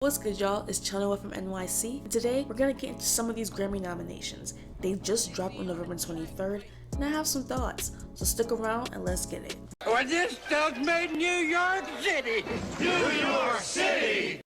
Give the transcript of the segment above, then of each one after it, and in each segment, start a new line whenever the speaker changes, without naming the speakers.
What's good, y'all? It's Chenoa from NYC. And today, we're gonna get into some of these Grammy nominations. They just dropped on November 23rd, and I have some thoughts. So stick around and let's get it.
Well, this stuff made New York City! New York City!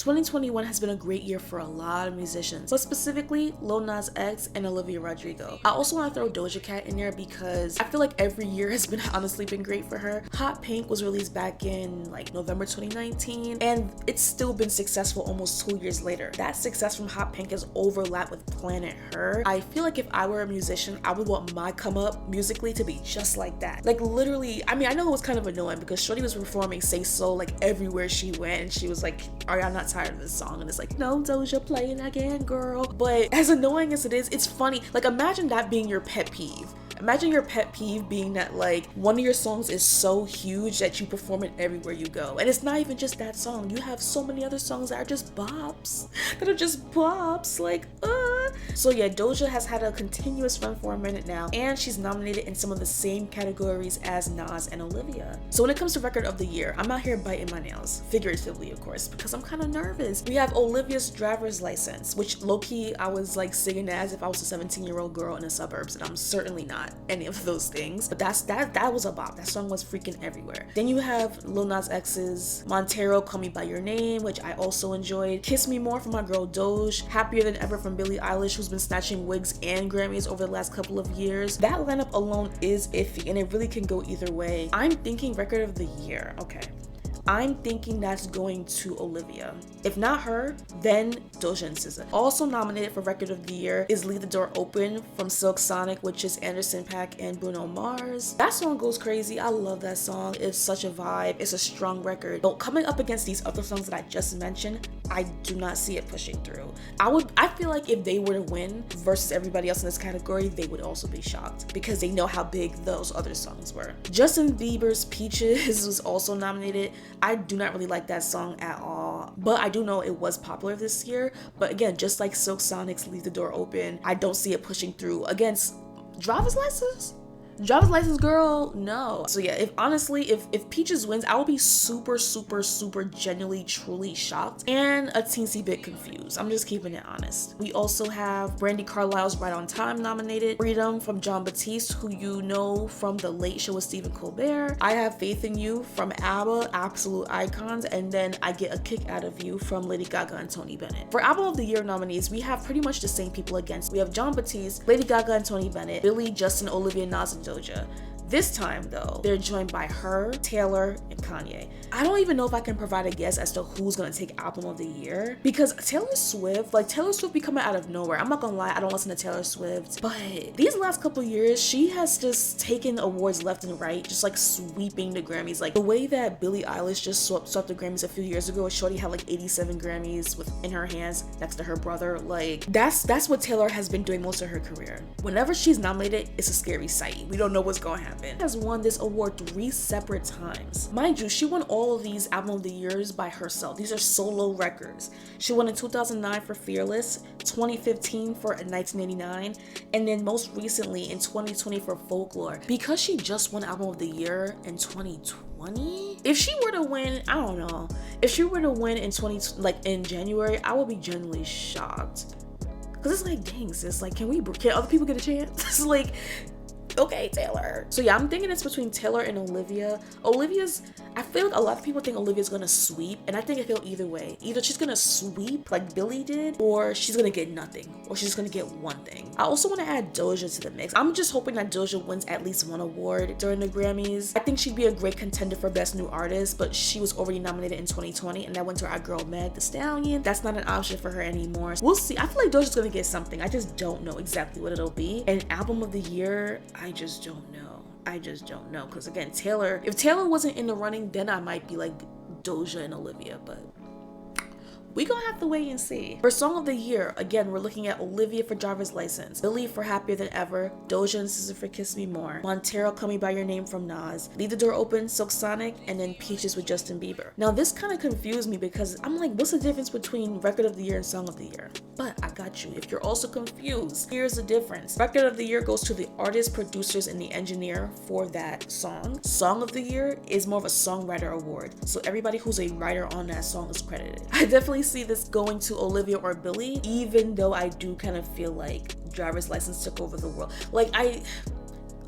2021 has been a great year for a lot of musicians, but specifically Lil Nas X and Olivia Rodrigo. I also want to throw Doja Cat in there because I feel like every year has honestly been great for her. Hot Pink was released back in like November 2019, and it's still been successful almost 2 years later. That success from Hot Pink has overlapped with Planet Her. I feel like if I were a musician, I would want my come up musically to be just like that. Like literally, I mean, I know it was kind of annoying because Shorty was performing Say So like everywhere she went, and she was like, "Are y'all not tired of this song?" And it's like, "No, Doja, play it again, girl." But as annoying as it is, it's funny. Like imagine that being your pet peeve. Imagine your pet peeve being that like one of your songs is so huge that you perform it everywhere you go. And it's not even just that song. You have so many other songs that are just bops. Like, So yeah, Doja has had a continuous run for a minute now, and she's nominated in some of the same categories as Nas and Olivia. So when it comes to record of the year, I'm out here biting my nails, figuratively of course, because I'm kind of nervous. We have Olivia's Driver's License, which low-key I was like singing as if I was a 17-year-old girl in the suburbs, and I'm certainly not any of those things. But that was a bop. That song was freaking everywhere. Then you have Lil Nas X's Montero, Call Me By Your Name, which I also enjoyed. Kiss Me More from my girl Doge. Happier Than Ever from Billie Eilish, who's been snatching wigs and Grammys over the last couple of years. That lineup alone is iffy, and it really can go either way. I'm thinking record of the year. Okay. I'm thinking that's going to Olivia. If not her, then Doja and SZA. Also nominated for Record of the Year is Leave the Door Open from Silk Sonic, which is Anderson .Paak and Bruno Mars. That song goes crazy. I love that song. It's such a vibe. It's a strong record. But coming up against these other songs that I just mentioned, I do not see it pushing through. I feel like if they were to win versus everybody else in this category, they would also be shocked because they know how big those other songs were. Justin Bieber's Peaches was also nominated. I do not really like that song at all, but I do know it was popular this year. But again, just like Silk Sonic's Leave the Door Open, I don't see it pushing through against Driver's License. Driver's License, girl, no. So yeah, if Peaches wins, I will be super genuinely truly shocked and a teensy bit confused. I'm just keeping it honest. We also have Brandi Carlile's Right on Time nominated, Freedom from Jon Batiste, who you know from The Late Show with Stephen Colbert, I Have Faith in You from ABBA, absolute icons, and then I Get a Kick Out of You from Lady Gaga and Tony Bennett. For Album of the Year nominees, we have pretty much the same people against. We have Jon Batiste, Lady Gaga and Tony Bennett, Billie, Justin, Olivia, Nas, and Doja. This time though, they're joined by her, Taylor, and Kanye. I don't even know if I can provide a guess as to who's gonna take Album of the Year, because Taylor Swift be coming out of nowhere. I'm not gonna lie, I don't listen to Taylor Swift, but these last couple years, she has just taken awards left and right, just like sweeping the Grammys. Like the way that Billie Eilish just swept the Grammys a few years ago, Shorty had like 87 Grammys in her hands next to her brother. Like that's what Taylor has been doing most of her career. Whenever she's nominated, it's a scary sight. We don't know what's gonna happen. Has won this award 3 separate times. Mind you, she won all of these Album of the Years by herself. These are solo records. She won in 2009 for Fearless, 2015 for 1989, and then most recently in 2020 for Folklore. Because she just won Album of the Year in 2020, if she were to win, I don't know. If she were to win in January, I would be genuinely shocked. Cause it's like, dang sis, like can other people get a chance? It's like, okay, Taylor. So yeah, I'm thinking it's between Taylor and Olivia. I feel like a lot of people think Olivia's gonna sweep, and I think it feel either way. Either she's gonna sweep like Billie did, or she's gonna get nothing, or she's gonna get one thing. I also want to add Doja to the mix. I'm just hoping that Doja wins at least one award during the Grammys. I think she'd be a great contender for Best New Artist, but she was already nominated in 2020, and that went to our girl Meg Thee Stallion. That's not an option for her anymore. We'll see. I feel like Doja's gonna get something. I just don't know exactly what it'll be. And Album of the Year, I just don't know. Because again, if Taylor wasn't in the running, then I might be like Doja and Olivia, but We gonna have to wait and see. For Song of the Year, again, we're looking at Olivia for Driver's License, Billie for Happier Than Ever, Doja and SZA for Kiss Me More, Montero Call Me By Your Name from Nas, Leave the Door Open, Silk Sonic, and then Peaches with Justin Bieber. Now this kind of confused me because I'm like, what's the difference between Record of the Year and Song of the Year? But I got you. If you're also confused, here's the difference. Record of the Year goes to the artist, producers, and the engineer for that song. Song of the Year is more of a songwriter award. So everybody who's a writer on that song is credited. I definitely see this going to Olivia or Billie, even though I do kind of feel like Driver's License took over the world.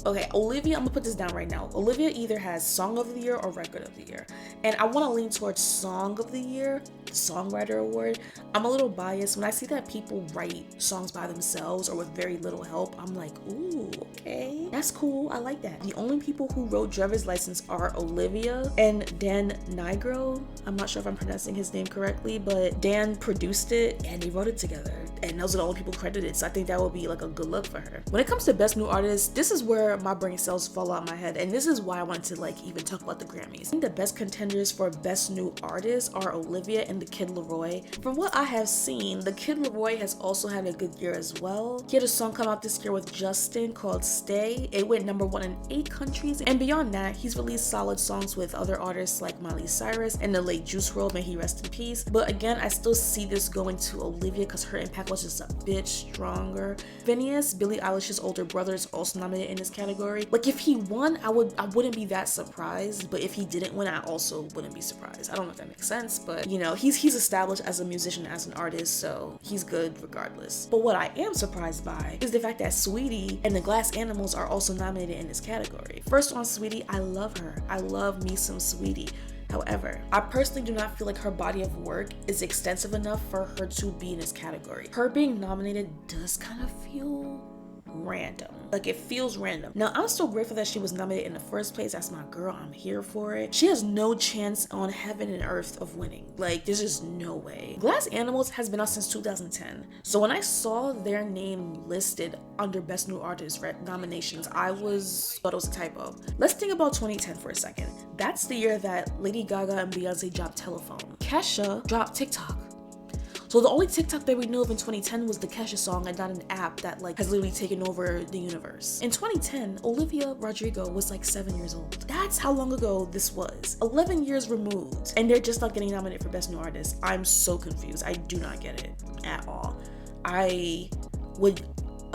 Okay, Olivia, I'm gonna put this down right now. Olivia either has Song of the Year or Record of the Year. And I wanna lean towards Song of the Year, Songwriter Award. I'm a little biased. When I see that people write songs by themselves or with very little help, I'm like, ooh, okay, that's cool. I like that. The only people who wrote Driver's License are Olivia and Dan Nigro. I'm not sure if I'm pronouncing his name correctly, but Dan produced it and they wrote it together. And those are the only people credited. So I think that would be like a good look for her. When it comes to Best New Artist, this is where my brain cells fall out my head, and this is why I wanted to even talk about the Grammys. I think the best contenders for Best New Artist are Olivia and the Kid Laroi. From what I have seen, the Kid Laroi has also had a good year as well. He had a song come out this year with Justin called Stay. It went #1 in 8 countries, and beyond that, he's released solid songs with other artists like Miley Cyrus and the late Juice WRLD, may he rest in peace. But again, I still see this going to Olivia because her impact was just a bit stronger. Phineas, Billie Eilish's older brother, is also nominated in this category. Like, if he won, I wouldn't be that surprised, but if he didn't win, I also wouldn't be surprised. I don't know if that makes sense, but you know, he's established as a musician, as an artist, so he's good regardless. But what I am surprised by is the fact that Sweetie and the Glass Animals are also nominated in this category. First on Sweetie, I love her. I love me some Sweetie. However, I personally do not feel like her body of work is extensive enough for her to be in this category. Her being nominated does kind of feel random. Like, it feels random. Now, I'm so grateful that she was nominated in the first place. That's my girl. I'm here for it. She has no chance on heaven and earth of winning. Like, there's just no way. Glass Animals has been out since 2010. So when I saw their name listed under Best New Artist nominations, I thought it was a typo. Let's think about 2010 for a second. That's the year that Lady Gaga and Beyonce dropped Telephone. Kesha dropped TikTok. So the only TikTok that we know of in 2010 was the Kesha song, and not an app that has literally taken over the universe. In 2010, Olivia Rodrigo was 7 years old. That's how long ago this was. 11 years removed, and they're just not getting nominated for Best New Artist. I'm so confused. I do not get it at all.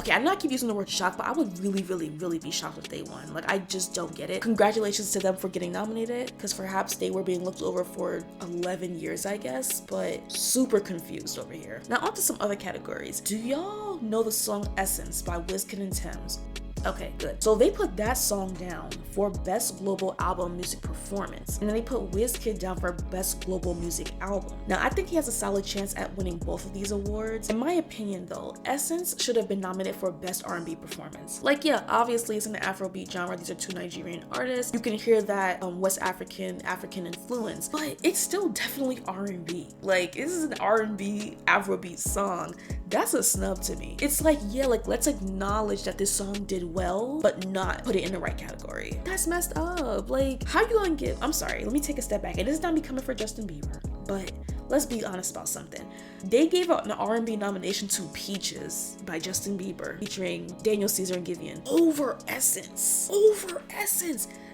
I'm not keep using the word shocked, but I would really be shocked if they won. I just don't get it. Congratulations to them for getting nominated, because perhaps they were being looked over for 11 years, I guess, but super confused over here. Now on to some other categories. Do y'all know the song Essence by Wizkid and Tems? Okay, good. So they put that song down for Best Global Album Music Performance, and then they put Wizkid down for Best Global Music Album. Now, I think he has a solid chance at winning both of these awards. In my opinion, though, Essence should have been nominated for Best R&B Performance. Yeah, obviously it's in the Afrobeat genre. These are 2 Nigerian artists. You can hear that West African influence, but it's still definitely R&B. This is an R&B Afrobeat song. That's a snub to me. It's let's acknowledge that this song did well, but not put it in the right category. That's messed up. How you gonna give? I'm sorry, let me take a step back. It is not me coming for Justin Bieber, but let's be honest about something. They gave out an R&B nomination to Peaches by Justin Bieber featuring Daniel Caesar and Giveon over Essence.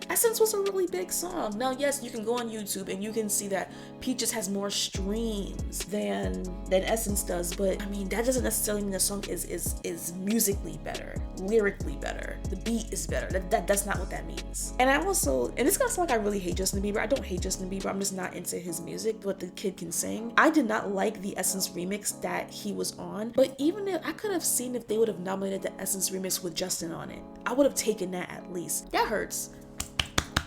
Essence was a really big song. Now, yes, you can go on YouTube and you can see that Peaches has more streams than Essence does, but that doesn't necessarily mean the song is musically better, lyrically better, the beat is better. That's not what that means. And it's gonna sound like I really hate Justin Bieber. I don't hate Justin Bieber, I'm just not into his music, but the kid can sing. I did not like the Essence remix that he was on, but even if I could have seen if they would have nominated the Essence remix with Justin on it, I would have taken that at least. That hurts.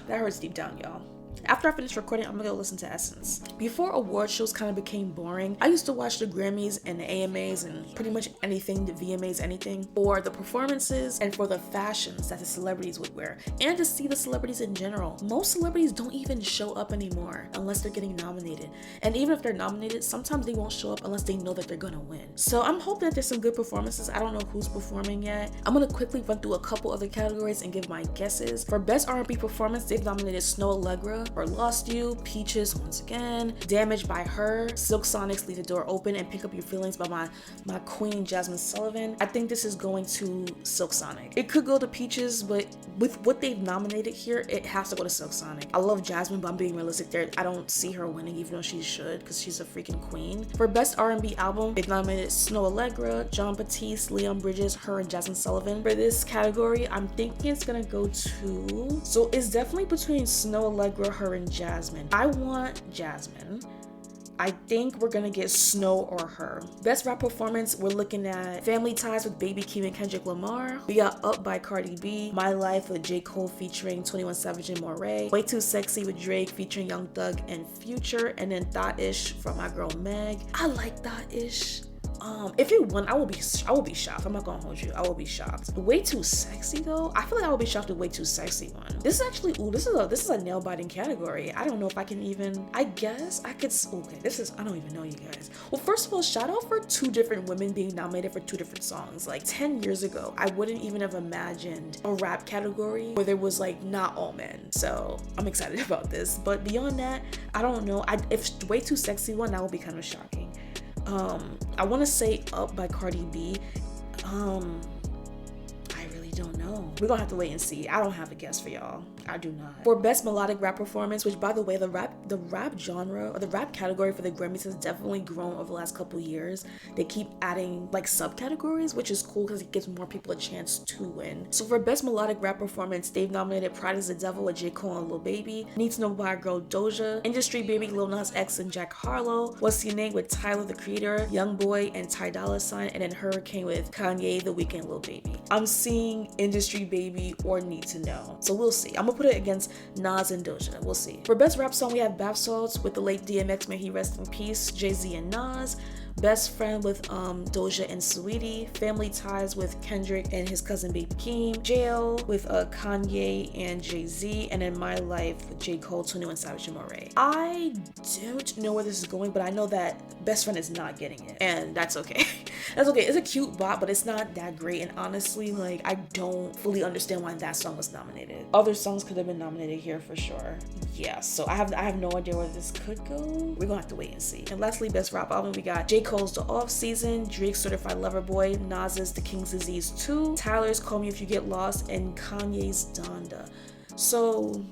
That hurts deep down, y'all. After I finish recording, I'm gonna go listen to Essence. Before award shows kind of became boring, I used to watch the Grammys and the AMAs and pretty much anything, the VMAs, anything, for the performances and for the fashions that the celebrities would wear, and to see the celebrities in general. Most celebrities don't even show up anymore unless they're getting nominated. And even if they're nominated, sometimes they won't show up unless they know that they're gonna win. So I'm hoping that there's some good performances. I don't know who's performing yet. I'm gonna quickly run through a couple other categories and give my guesses. For Best R&B Performance, they've nominated Snow Allegra, Allegra or Lost You, Peaches once again, Damaged by Her, Silk Sonic's Leave the Door Open and Pick Up Your Feelings by my queen Jasmine Sullivan. I think this is going to Silk Sonic. It could go to Peaches, but with what they've nominated here, it has to go to Silk Sonic. I love Jasmine, but I'm being realistic there. I don't see her winning, even though she should, because she's a freaking queen. For Best R&B Album, they've nominated Snow Allegra, John Batiste, Leon Bridges, her, and Jasmine Sullivan. For this category, I'm thinking it's gonna go to... So it's definitely between Snow Allegra, her, and Jasmine. I want Jasmine. I think we're gonna get Snow or Her. Best Rap Performance, we're looking at Family Ties with Baby Keem and Kendrick Lamar. We got Up by Cardi B, My Life with J. Cole featuring 21 Savage and Moray, Way Too Sexy with Drake featuring Young Thug and Future, and then Thot Ish from my girl Meg. I like Thot Ish. If it won, I will be shocked. I'm not gonna hold you. I will be shocked. Way Too Sexy though, I feel like I will be shocked if Way Too Sexy won. This is actually, this is a nail biting category. I don't know if I can even, I guess I could, okay, I don't even know, you guys. Well, first of all, shout out for 2 different women being nominated for 2 different songs. Like 10 years ago, I wouldn't even have imagined a rap category where there was like not all men. So I'm excited about this. But beyond that, I don't know. If Way Too Sexy won, that would be kind of shocking. I want to say Up by Cardi B. I really don't know. We're gonna have to wait and see. I don't have a guess for y'all. I do not. For Best Melodic Rap Performance, which by the way, the rap genre or the rap category for the Grammys has definitely grown over the last couple years. They keep adding like subcategories, which is cool because it gives more people a chance to win. So for Best Melodic Rap Performance, they've nominated Pride is the Devil with J. Cole and Lil Baby, Need to Know by our girl Doja, Industry Baby Lil Nas X and Jack Harlow, What's Your Name with Tyler the Creator, Young Boy and Ty Dolla $ign, and then Hurricane with Kanye, The Weeknd, Lil Baby. I'm seeing Industry Baby or Need to Know, so we'll see. I'm gonna put it against Nas and Doja. We'll see. For Best Rap Song, we have Bath Salts with the late DMX, may he rest in peace, Jay-Z and Nas. Best Friend with Doja and Saweetie, Family Ties with Kendrick and his cousin Baby Keem, Jail with Kanye and Jay-Z, and then My Life with J. Cole, 21 Savage and Moray. I don't know where this is going, but I know that Best Friend is not getting it, and that's okay. That's okay. It's a cute bop, but it's not that great, and honestly, like, I don't fully understand why that song was nominated. Other songs could have been nominated here for sure. Yeah, so I have no idea where this could go. We're gonna have to wait and see. And lastly, Best Rap Album, we got J. Cole's The Off Season, Drake's Certified Lover Boy, Nas's The King's Disease 2, Tyler's Call Me If You Get Lost, and Kanye's Donda. So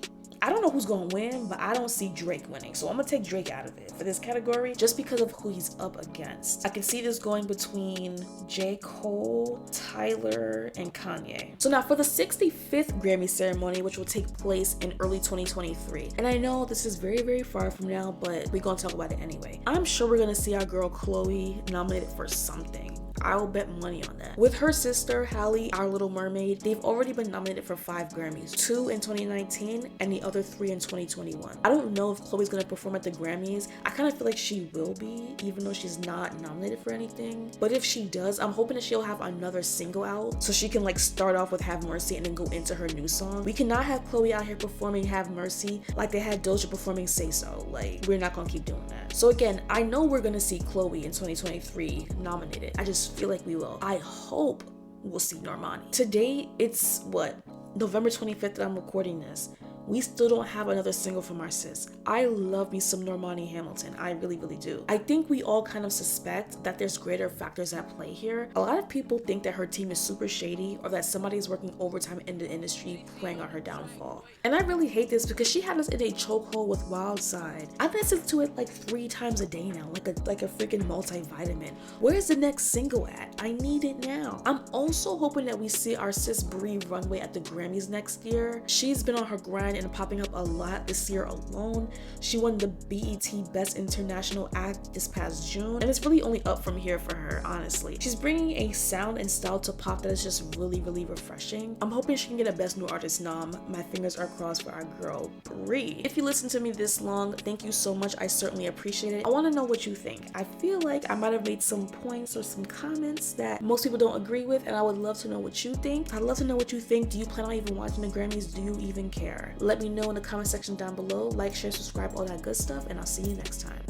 I don't know who's gonna win, but I don't see Drake winning. So I'm gonna take Drake out of it for this category just because of who he's up against. I can see this going between J. Cole, Tyler, and Kanye. So now for the 65th Grammy ceremony, which will take place in early 2023. And I know this is very, very far from now, but we're gonna talk about it anyway. I'm sure we're gonna see our girl Chloe nominated for something. I'll bet money on that. With her sister, Halle, Our Little Mermaid, they've already been nominated for 5 Grammys, 2 in 2019 and the other 3 in 2021. I don't know if Chloe's gonna perform at the Grammys. I kind of feel like she will be, even though she's not nominated for anything. But if she does, I'm hoping that she'll have another single out so she can like start off with Have Mercy and then go into her new song. We cannot have Chloe out here performing Have Mercy like they had Doja performing Say So. Like, we're not gonna keep doing that. So again, I know we're gonna see Chloe in 2023 nominated. I just feel like we will. I hope we'll see Normani. Today, it's what? November 25th that I'm recording this. We still don't have another single from our sis. I love me some Normani Hamilton. I really, really do. I think we all kind of suspect that there's greater factors at play here. A lot of people think that her team is super shady or that somebody's working overtime in the industry playing on her downfall. And I really hate this because she had us in a chokehold with Wild Side. I've listened to it like 3 times a day now, like a freaking multivitamin. Where's the next single at? I need it now. I'm also hoping that we see our sis Bree Runway at the Grammys next year. She's been on her grind and popping up a lot this year alone. She won the BET Best International Act this past June, and it's really only up from here for her, honestly. She's bringing a sound and style to pop that is just really, really refreshing. I'm hoping she can get a Best New Artist nom. My fingers are crossed for our girl, Bree. If you listen to me this long, thank you so much. I certainly appreciate it. I want to know what you think. I feel like I might have made some points or some comments that most people don't agree with, and I would love to know what you think. I'd love to know what you think. Do you plan on even watching the Grammys? Do you even care? Let me know in the comment section down below. Like, share, subscribe, all that good stuff, and I'll see you next time.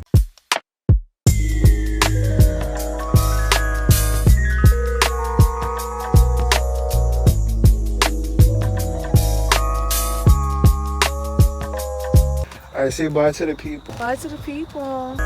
I say bye to the people.
Bye to the people.